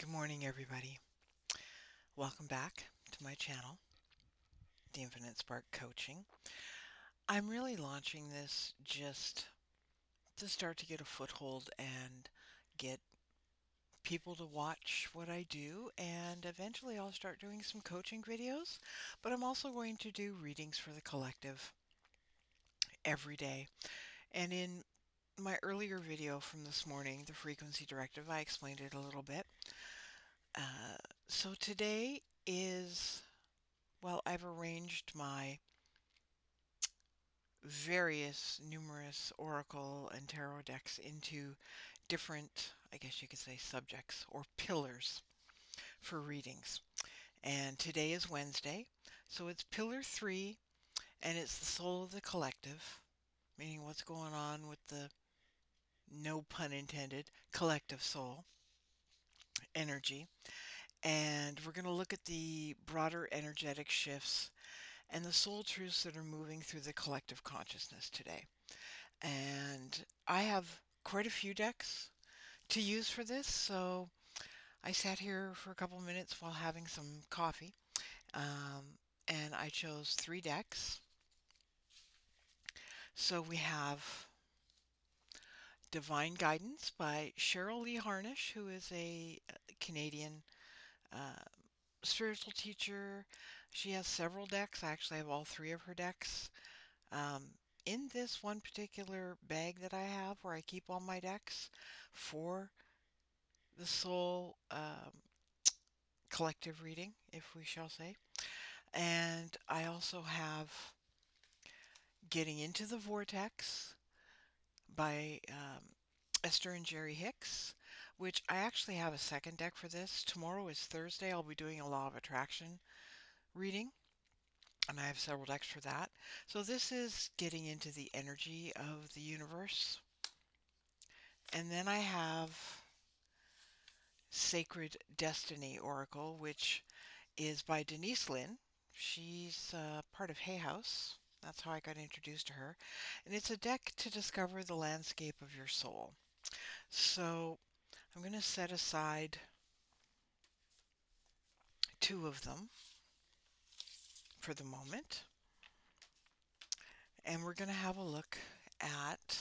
Good morning, everybody. Welcome back to my channel, The Infinite Spark Coaching. I'm really launching this just to start to get a foothold and get people to watch what I do, and eventually I'll start doing some coaching videos, but I'm also going to do readings for the collective every day. And in my earlier video from this morning, the frequency directive, I explained it a little bit. Uh, so today is, well, I've arranged my various numerous oracle and tarot decks into different, I guess you could say, subjects or pillars for readings. And today is Wednesday, so it's pillar 3, and it's the soul of the collective, meaning what's going on with the, no pun intended, collective soul energy. And we're going to look at the broader energetic shifts and the soul truths that are moving through the collective consciousness today. And I have quite a few decks to use for this, so I sat here for a couple minutes while having some coffee, and I chose 3 decks. So we have Divine Guidance by Cheryl Lee Harnish, who is a Canadian uh, spiritual teacher. She has several decks. I actually have all 3 of her decks. In this one particular bag that I have where I keep all my decks for the soul collective reading, if we shall say. And I also have Getting into the Vortex by Esther and Jerry Hicks, which I actually have a second deck for this. Tomorrow is Thursday. I'll be doing a Law of Attraction reading, and I have several decks for that. So this is getting into the energy of the universe. And then I have Sacred Destiny Oracle, which is by Denise Linn. She's part of Hay House. That's how I got introduced to her. And it's a deck to discover the landscape of your soul. So I'm going to set aside 2 of them for the moment. And we're going to have a look at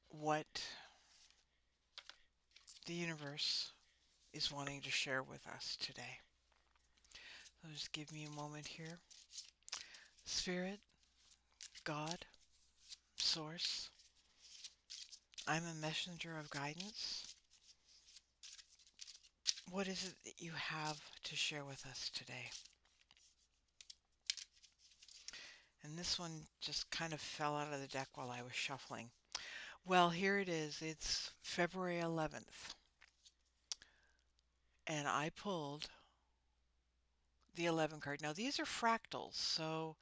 what the universe is wanting to share with us today. So just give me a moment here. Spirit, God, Source, I'm a messenger of guidance. What is it that you have to share with us today? And this one just kind of fell out of the deck while I was shuffling. Well, here it is. It's February 11th. And I pulled the 11 card. Now, these are fractals, so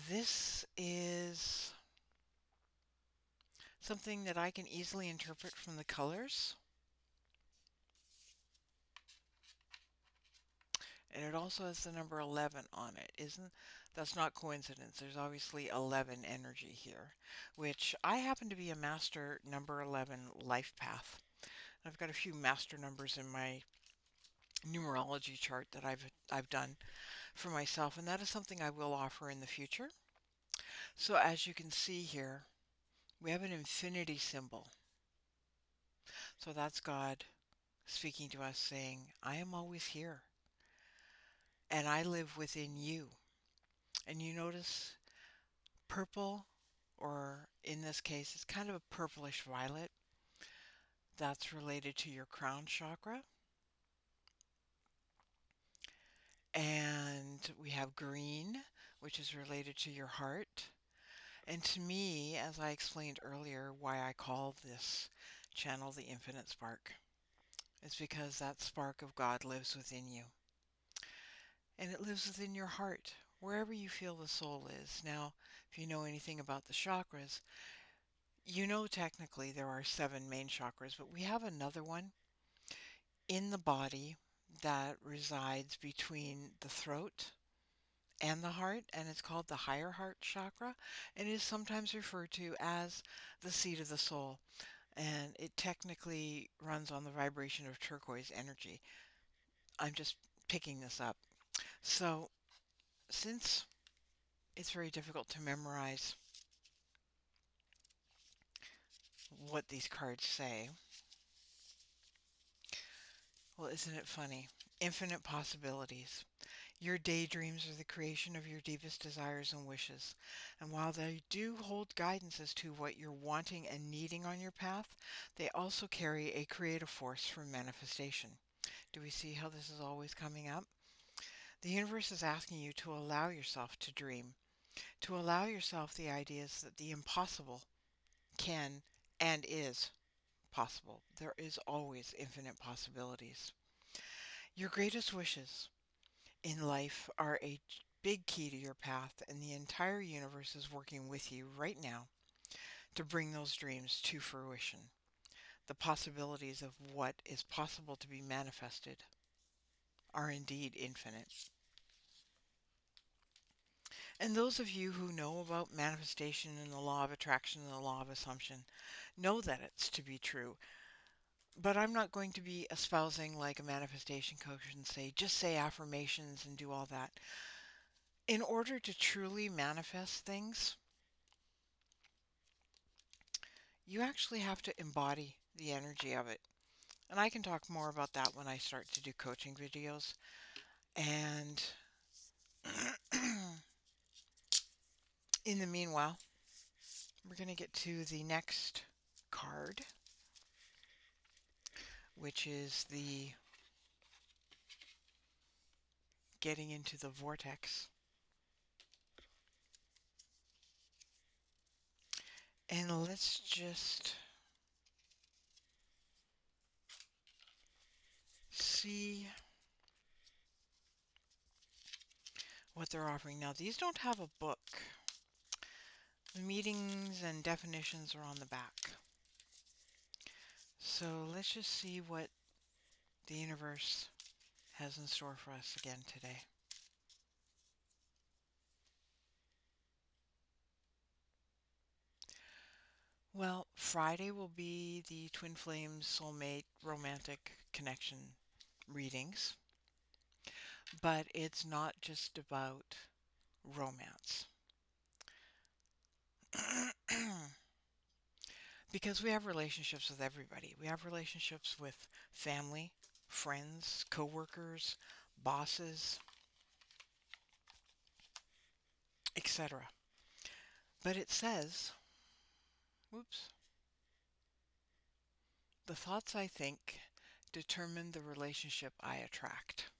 this is something that I can easily interpret from the colors. And it also has the number 11 on it. That's not coincidence. There's obviously 11 energy here, which I happen to be a master number 11 life path. I've got a few master numbers in my numerology chart that I've done for myself, and that is something I will offer in the future. So as you can see here, we have an infinity symbol. So that's God speaking to us saying, I am always here and I live within you. And you notice purple, or in this case, it's kind of a purplish violet. That's related to your crown chakra. And we have green, which is related to your heart. And to me, as I explained earlier, why I call this channel the Infinite Spark, is because that spark of God lives within you. And it lives within your heart, wherever you feel the soul is. Now, if you know anything about the chakras, you know technically there are 7 main chakras, but we have another one in the body that resides between the throat and the heart, and it's called the higher heart chakra, and it is sometimes referred to as the seat of the soul. And it technically runs on the vibration of turquoise energy. I'm just picking this up. So, since it's very difficult to memorize what these cards say, well, isn't it funny? Infinite possibilities. Your daydreams are the creation of your deepest desires and wishes. And while they do hold guidance as to what you're wanting and needing on your path, they also carry a creative force for manifestation. Do we see how this is always coming up? The universe is asking you to allow yourself to dream, to allow yourself the ideas that the impossible can and is possible. There is always infinite possibilities. Your greatest wishes in life are a big key to your path, and the entire universe is working with you right now to bring those dreams to fruition. The possibilities of what is possible to be manifested are indeed infinite. And those of you who know about manifestation and the law of attraction and the law of assumption know that it's to be true. But I'm not going to be espousing like a manifestation coach and say, just say affirmations and do all that. In order to truly manifest things, you actually have to embody the energy of it. And I can talk more about that when I start to do coaching videos. And in the meanwhile, we're going to get to the next card, which is the getting into the vortex. And let's just see what they're offering. Now, these don't have a book. The meanings and definitions are on the back. So let's just see what the universe has in store for us again today. Well, Friday will be the Twin Flames Soulmate Romantic Connection readings, but it's not just about romance. Because we have relationships with everybody. We have relationships with family, friends, coworkers, bosses, etc. But it says, whoops, the thoughts I think determine the relationship I attract.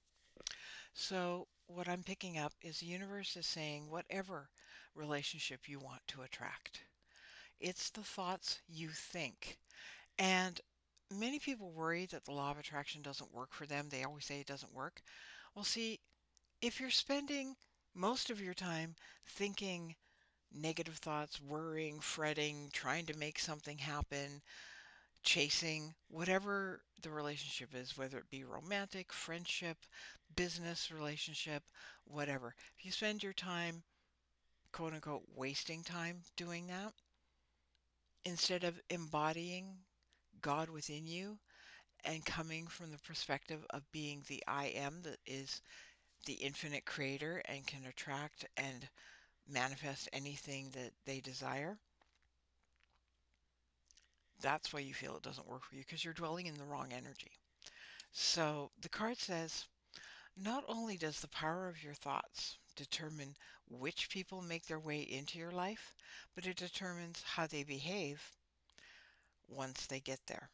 So what I'm picking up is the universe is saying whatever relationship you want to attract. It's the thoughts you think. And many people worry that the law of attraction doesn't work for them. They always say it doesn't work. Well, see, if you're spending most of your time thinking negative thoughts, worrying, fretting, trying to make something happen, chasing whatever the relationship is, whether it be romantic, friendship, business relationship, whatever. If you spend your time, quote unquote, wasting time doing that, instead of embodying God within you and coming from the perspective of being the I am that is the infinite creator and can attract and manifest anything that they desire, that's why you feel it doesn't work for you, because you're dwelling in the wrong energy. So the card says, not only does the power of your thoughts determine which people make their way into your life, but it determines how they behave once they get there.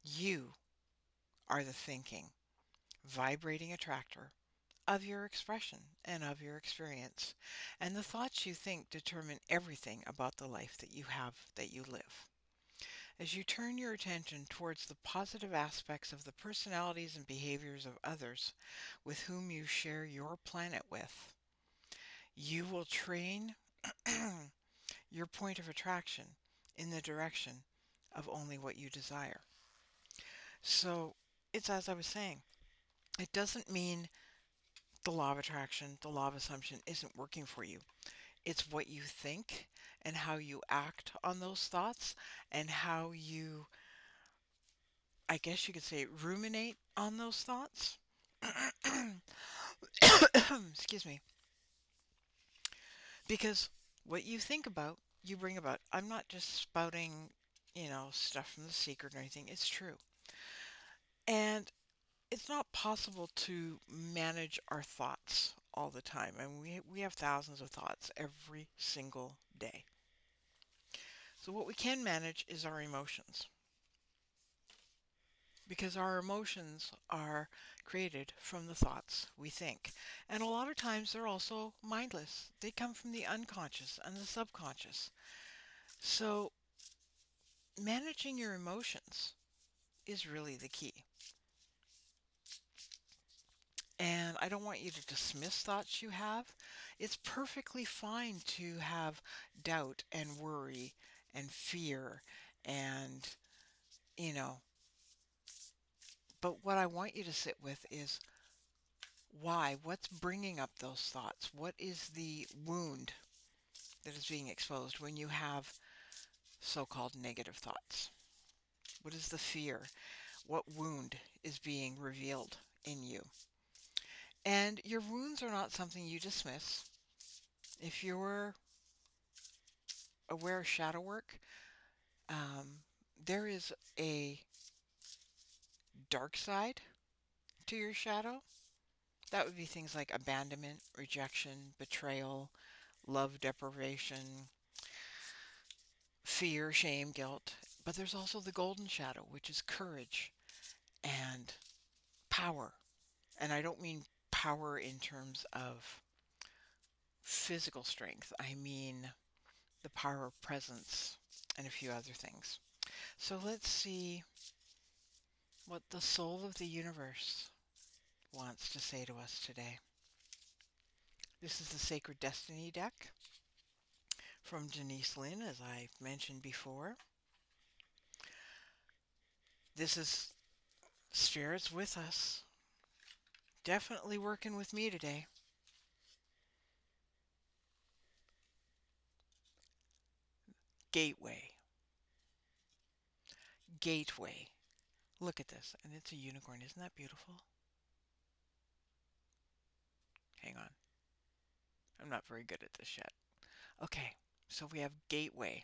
You are the thinking, vibrating attractor of your expression and of your experience, and the thoughts you think determine everything about the life that you have, that you live. As you turn your attention towards the positive aspects of the personalities and behaviors of others with whom you share your planet with, you will train your point of attraction in the direction of only what you desire. So it's as I was saying, it doesn't mean the law of attraction, the law of assumption isn't working for you. It's what you think and how you act on those thoughts and how you, I guess you could say, ruminate on those thoughts. Excuse me. Because what you think about, you bring about. I'm not just spouting, stuff from the secret or anything. It's true. And it's not possible to manage our thoughts all the time. And we have thousands of thoughts every single day. So what we can manage is our emotions. Because our emotions are created from the thoughts we think. And a lot of times they're also mindless. They come from the unconscious and the subconscious. So managing your emotions is really the key. And I don't want you to dismiss thoughts you have. It's perfectly fine to have doubt and worry and fear and, you know, but what I want you to sit with is why? What's bringing up those thoughts? What is the wound that is being exposed when you have so-called negative thoughts? What is the fear? What wound is being revealed in you? And your wounds are not something you dismiss. If you're aware of shadow work, there is a dark side to your shadow. That would be things like abandonment, rejection, betrayal, love deprivation, fear, shame, guilt. But there's also the golden shadow, which is courage and power. And I don't mean power in terms of physical strength. I mean the power of presence and a few other things. So let's see what the soul of the universe wants to say to us today. This is the Sacred Destiny deck from Denise Linn, as I mentioned before. This is Spirits with us. Definitely working with me today. Gateway. Gateway. Look at this. And it's a unicorn. Isn't that beautiful? Hang on. I'm not very good at this yet. Okay. So we have gateway.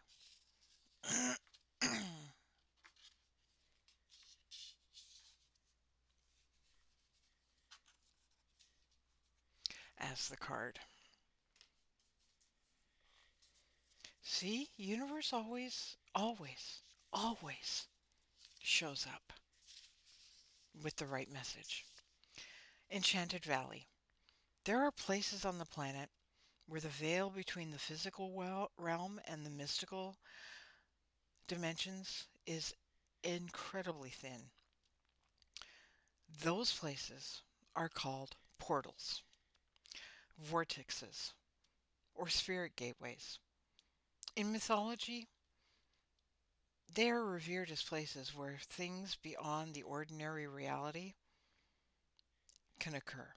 As the card. See, universe always, always, always shows up with the right message. Enchanted Valley. There are places on the planet where the veil between the physical realm and the mystical dimensions is incredibly thin. Those places are called portals, vortexes, or spirit gateways. In mythology, they are revered as places where things beyond the ordinary reality can occur.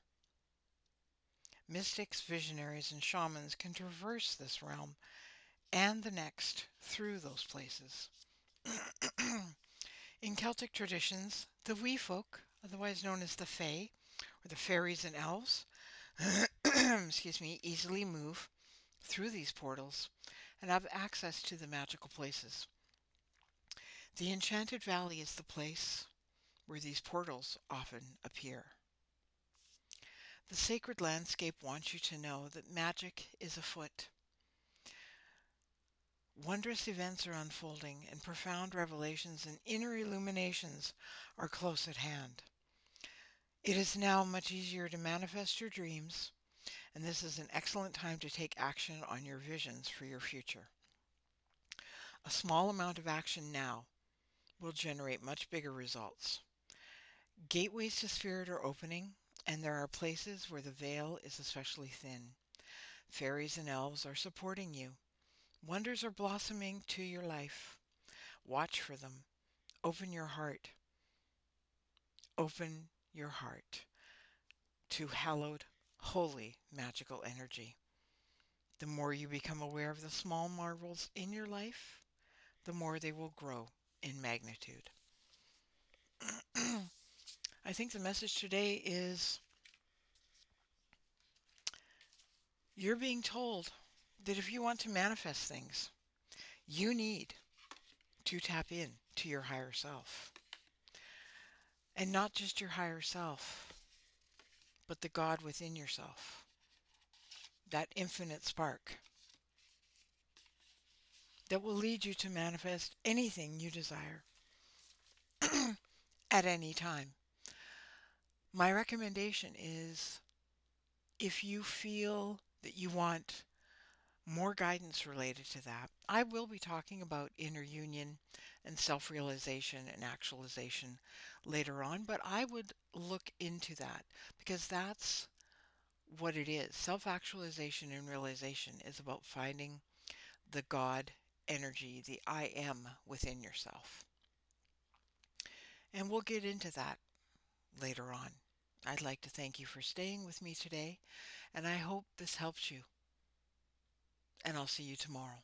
Mystics, visionaries, and shamans can traverse this realm and the next through those places. In Celtic traditions, the wee folk, otherwise known as the Fae, or the fairies and elves, excuse me, easily move through these portals and have access to the magical places. The Enchanted Valley is the place where these portals often appear. The sacred landscape wants you to know that magic is afoot. Wondrous events are unfolding, and profound revelations and inner illuminations are close at hand. It is now much easier to manifest your dreams, and this is an excellent time to take action on your visions for your future. A small amount of action now will generate much bigger results. Gateways to spirit are opening, and there are places where the veil is especially thin. Fairies and elves are supporting you. Wonders are blossoming to your life. Watch for them. Open your heart. Open your heart to hallowed holy, magical energy. The more you become aware of the small marvels in your life, the more they will grow in magnitude. I think the message today is you're being told that if you want to manifest things, you need to tap in to your higher self. And not just your higher self, but the God within yourself. That infinite spark that will lead you to manifest anything you desire at any time. My recommendation is if you feel that you want more guidance related to that, I will be talking about inner union and self-realization and actualization later on, but I would look into that because that's what it is. Self-actualization and realization is about finding the God energy, the I am within yourself. And we'll get into that later on. I'd like to thank you for staying with me today, and I hope this helps you. And I'll see you tomorrow.